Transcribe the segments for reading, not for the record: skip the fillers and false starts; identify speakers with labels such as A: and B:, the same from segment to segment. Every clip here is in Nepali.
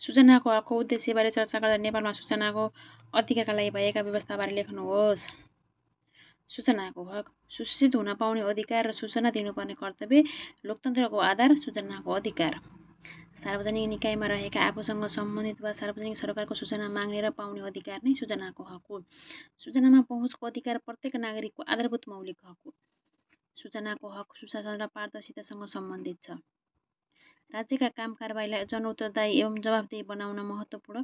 A: सूचनाको हकको उद्देश्यबारे चर्चा गर्दा नेपालमा सूचनाको अधिकारका लागि भएका व्यवस्थाबारे लेख्नुहोस्। सूचनाको हक सूचित हुन पाउने अधिकार र सूचना दिनुपर्ने कर्तव्य लोकतन्त्रको आधार सूचनाको अधिकार। सार्वजनिक निकायमा रहेका आफूसँग सम्बन्धित वा सार्वजनिक सरकारको सूचना माग्ने र पाउने अधिकार नै सूचनाको हक हो। सूचनामा पहुँचको अधिकार प्रत्येक नागरिकको आधारभूत मौलिक हक हो। सूचनाको हक सुशासन र पारदर्शितासँग सम्बन्धित छ। राज्यका काम कारबाहीलाई जनउत्तरदायी एवं जवाफदेही बनाउन महत्त्वपूर्ण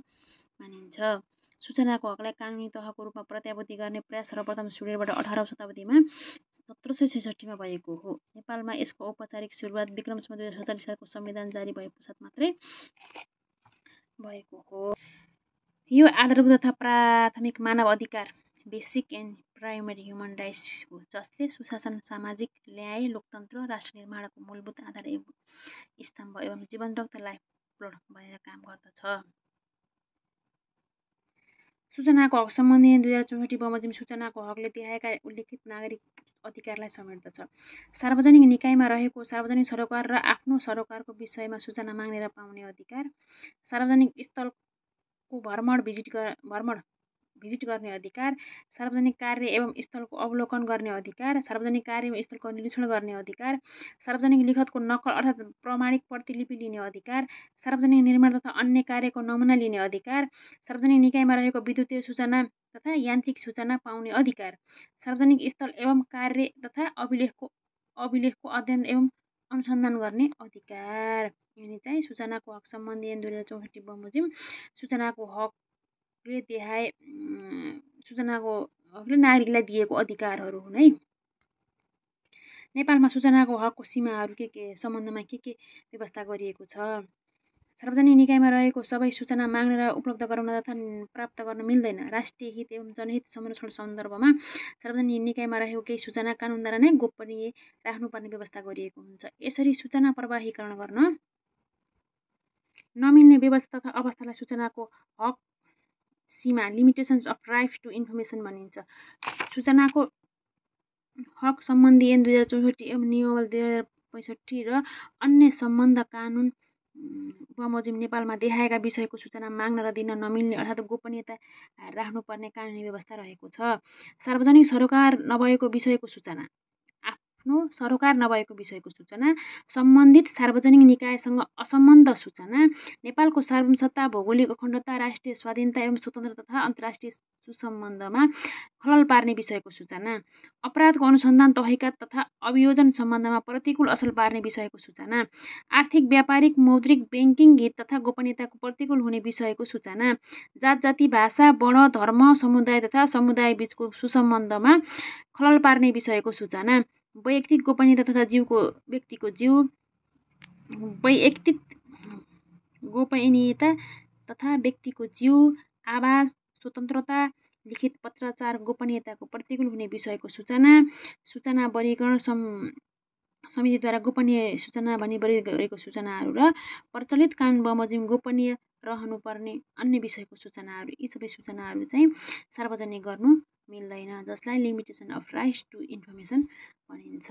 A: मानिन्छ। सूचनाको हकलाई कानुनी तहको रूपमा प्रत्याभूति गर्ने प्रयास सर्वप्रथम स्विडेनबाट 18औं शताब्दीमा 1766 मा भएको हो। नेपालमा यसको औपचारिक सुरुवात विक्रम सम्वत 2047 सालको संविधान जारी भए पश्चात मात्रै भएको हो। यो आधारभूत तथा प्राथमिक मानव अधिकार basic and primary human rights हो, जसले सुशासन, सामाजिक न्याय, लोकतन्त्र, राष्ट्र निर्माणको मूलभूत आधार एवं स्तम्भ एवं जीवनरक्त लाइफब्लोड भएर काम गर्दछ। सूचनाको हक सम्बन्धी 2064 बमोजिम सूचनाको हकले देखाएका उल्लेखित नागरिक अधिकारलाई समेट्दछ। सार्वजनिक निकायमा रहेको सार्वजनिक सरोकार र आफ्नो सरोकारको विषयमा सूचना माग्ने र पाउने अधिकार। सार्वजनिक स्थलको भ्रमण भिजिट गर्ने अधिकार। सार्वजनिक कार्य एवं स्थलको अवलोकन गर्ने अधिकार। सार्वजनिक कार्य एवं स्थलको निरीक्षण गर्ने अधिकार। सार्वजनिक लिखतको नक्कल अर्थात् प्रमाणिक प्रतिलिपि लिने अधिकार। सार्वजनिक निर्माण तथा अन्य कार्यको नमुना लिने अधिकार। सार्वजनिक निकायमा रहेको विद्युतीय सूचना तथा यान्त्रिक सूचना पाउने अधिकार। सार्वजनिक स्थल एवं कार्य तथा अभिलेखको अध्ययन एवं अनुसन्धान गर्ने अधिकार। यिनी चाहिँ सूचनाको हक सम्बन्धी 2064 बमोजिम सूचनाको हकले नागरिकलाई दिएको अधिकारहरू हुन् है। नेपालमा सूचनाको हकको सीमाहरू के सम्बन्धमा के व्यवस्था गरिएको छ। सार्वजनिक निकायमा रहेको सबै सूचना माग्न र उपलब्ध गराउन तथा प्राप्त गर्न मिल्दैन। राष्ट्रिय हित एवं जनहित संरक्षण सन्दर्भमा सार्वजनिक निकायमा रहेको केही सूचना कानुनद्वारा नै गोपनीय राख्नुपर्ने व्यवस्था गरिएको हुन्छ। यसरी सूचना प्रवाहीकरण गर्न नमिल्ने व्यवस्था तथा अवस्थालाई सूचनाको हक सीमा limitations of right to information भनिन्छ। सूचनाको हक सम्बन्धी ऐन 2064 एवं नियमावली 2065 र अन्य सम्बद्ध कानुन बमोजिम नेपालमा देखाएका विषयको सूचना माग्न र दिन नमिल्ने अर्थात् गोपनीयता राख्नुपर्ने कानुनी व्यवस्था रहेको छ। सार्वजनिक सरोकार नभएको विषयको सूचना। आफ्नो सरोकार नभएको विषयको सूचना। सम्बन्धित सार्वजनिक निकायसँग असम्बद्ध सूचना। नेपालको सार्वभौमसत्ता, भौगोलिक अखण्डता, राष्ट्रिय स्वाधीनता एवं स्वतन्त्रता तथा अन्तर्राष्ट्रिय सुसम्बन्धमा खलल पार्ने विषयको सूचना। अपराधको अनुसन्धान, तहकिकात तथा अभियोजन सम्बन्धमा प्रतिकूल असर पार्ने विषयको सूचना। आर्थिक, व्यापारिक, मौद्रिक, बैंकिङ हित तथा गोपनीयताको प्रतिकूल हुने विषयको सूचना। जात जाति, भाषा, वर्ण, धर्म, समुदाय तथा समुदाय बीचको सुसम्बन्धमा खलल पार्ने विषयको सूचना। वैयक्तिक गोपनीयता तथा व्यक्तिको जीव, आवास, स्वतन्त्रता, लिखित पत्राचार गोपनीयताको प्रतिकूल हुने विषयको सूचना। सूचना वर्गीकरण समितिद्वारा गोपनीय सूचना भनी वर्गीकृत गरेको सूचनाहरू र प्रचलित कानुन बमोजिम गोपनीय रहनुपर्ने अन्य विषयको सूचनाहरू। यी सबै सूचनाहरू चाहिँ सार्वजनिक गर्नु मिल्दैन, जसलाई limitation of right to information भनिन्छ।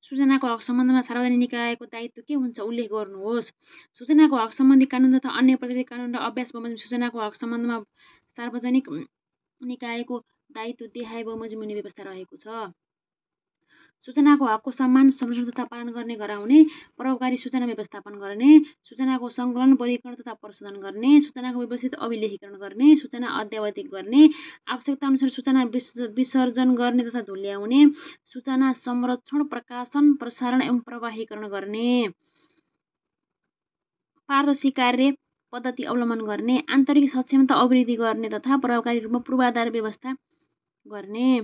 A: सूचनाको हक सम्बन्धमा सार्वजनिक निकायको दायित्व के हुन्छ उल्लेख गर्नुहोस्। सूचनाको हक सम्बन्धी कानुन तथा अन्य प्रचलित कानुन र अभ्यास बमोजिम सूचनाको हक सम्बन्धमा सार्वजनिक निकायको दायित्व देखाए बमोजिम हुने व्यवस्था रहेको छ। सूचनाको हकको सम्मान, संरक्षण तथा पालन गर्ने गराउने, प्रभावकारी सूचना व्यवस्थापन गर्ने, सूचनाको सङ्कलन, वर्गीकरण तथा प्रशोधन गर्ने, सूचनाको व्यवस्थित अभिलेखीकरण गर्ने, सूचना अद्यावधिक गर्ने, आवश्यकता अनुसार सूचना विसर्जन गर्ने तथा धुल्याउने, सूचना संरक्षण, प्रकाशन, प्रसारण एवं प्रवाहीकरण गर्ने, पारदर्शी कार्य पद्धति अवलम्बन गर्ने, आन्तरिक सक्षमता अभिवृद्धि गर्ने तथा प्रभावकारी रूपमा पूर्वाधार व्यवस्था गर्ने,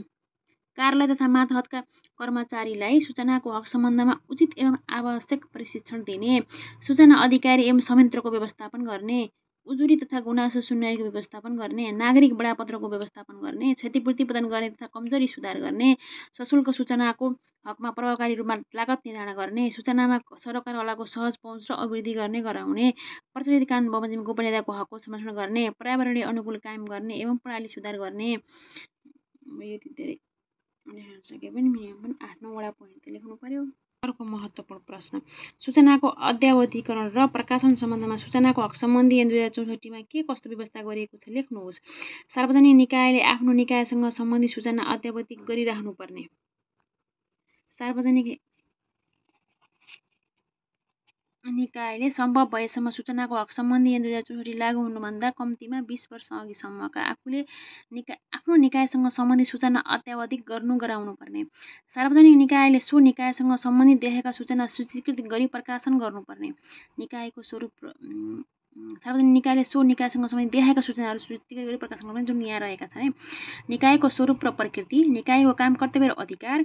A: कार्यालय तथा मातहतका कर्मचारीलाई सूचनाको हक सम्बन्धमा उचित एवं आवश्यक प्रशिक्षण दिने, सूचना अधिकारी एवं संयन्त्रको व्यवस्थापन गर्ने, उजुरी तथा गुनासो सुनवाईको व्यवस्थापन गर्ने, नागरिक बडापत्रको व्यवस्थापन गर्ने, क्षतिपूर्ति प्रदान गर्ने तथा कमजोरी सुधार गर्ने, सशुल्क सूचनाको हकमा प्रभावकारी रूपमा लागत निर्धारण गर्ने, सूचनामा सरकारवालाको सहज पहुँच र अभिवृद्धि गर्ने गराउने, प्रचलित कानुन बमोजिम गोपनीयताको हकको संरक्षण गर्ने, पर्यावरणीय अनुकूल कायम गर्ने एवं प्रणाली सुधार गर्ने। यति धेरै लेख्न सके पनि 8-9 वटा पोइन्ट लेख्नु पर्यो। अर्को महत्त्वपूर्ण प्रश्न, सूचनाको अद्यावधिकरण र प्रकाशन सम्बन्धमा सूचनाको हक सम्बन्धी ऐन 2064 के कस्तो व्यवस्था गरिएको छ लेख्नुहोस्। सार्वजनिक निकायले आफ्नो निकायसँग सम्बन्धित सूचना अद्यावधिक गरिराख्नुपर्ने। सार्वजनिक निकायले सम्भव भएसम्म सूचनाको हक सम्बन्धी ऐन 2064 लागू हुनुभन्दा कम्तीमा 20 वर्ष अघिसम्मका आफ्नो निकायसँग सम्बन्धित सूचना अद्यावधिक गराउनुपर्ने। सार्वजनिक निकायले सो निकायसँग सम्बन्धित देखाएका सूचना सूचीकृत गरी प्रकाशन गर्नुपर्ने। सार्वजनिक निकायले सो निकायसँग सम्बन्धित देखाएका सूचनाहरू सूचीकृत गरी प्रकाशन गर्ने, जुन यहाँ रहेका छन्। निकायको स्वरूप र प्रकृति, निकायको काम, कर्तव्य र अधिकार,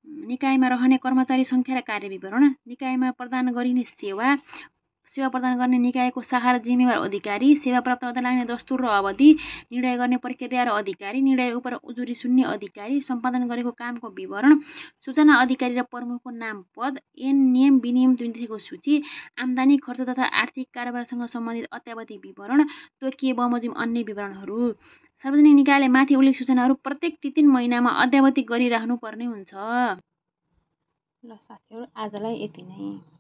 A: निकायमा रहने कर्मचारी सङ्ख्या र कार्य विवरण, निकायमा प्रदान गरिने सेवा प्रदान गर्ने निकायको शाखा र जिम्मेवार अधिकारी, सेवा प्राप्त गर्दा लाग्ने दस्तुर र अवधि, निर्णय गर्ने प्रक्रिया र अधिकारी, निर्णय उप र उजुरी सुन्ने अधिकारी, सम्पादन गरेको कामको विवरण, सूचना अधिकारी र प्रमुखको नाम, पद, ऐन नियम विनियम देखेको सूची, आम्दानी खर्च तथा आर्थिक कारोबारसँग सम्बन्धित अत्यावधिक विवरण, तोकिए बमोजिम अन्य विवरणहरू। सार्वजनिक निकायले माथि उल्लेख सूचनाहरू प्रत्येक 3 महिनामा अद्यावधिक गरिराख्नुपर्ने हुन्छ। ल साथीहरू, आजलाई यति नै।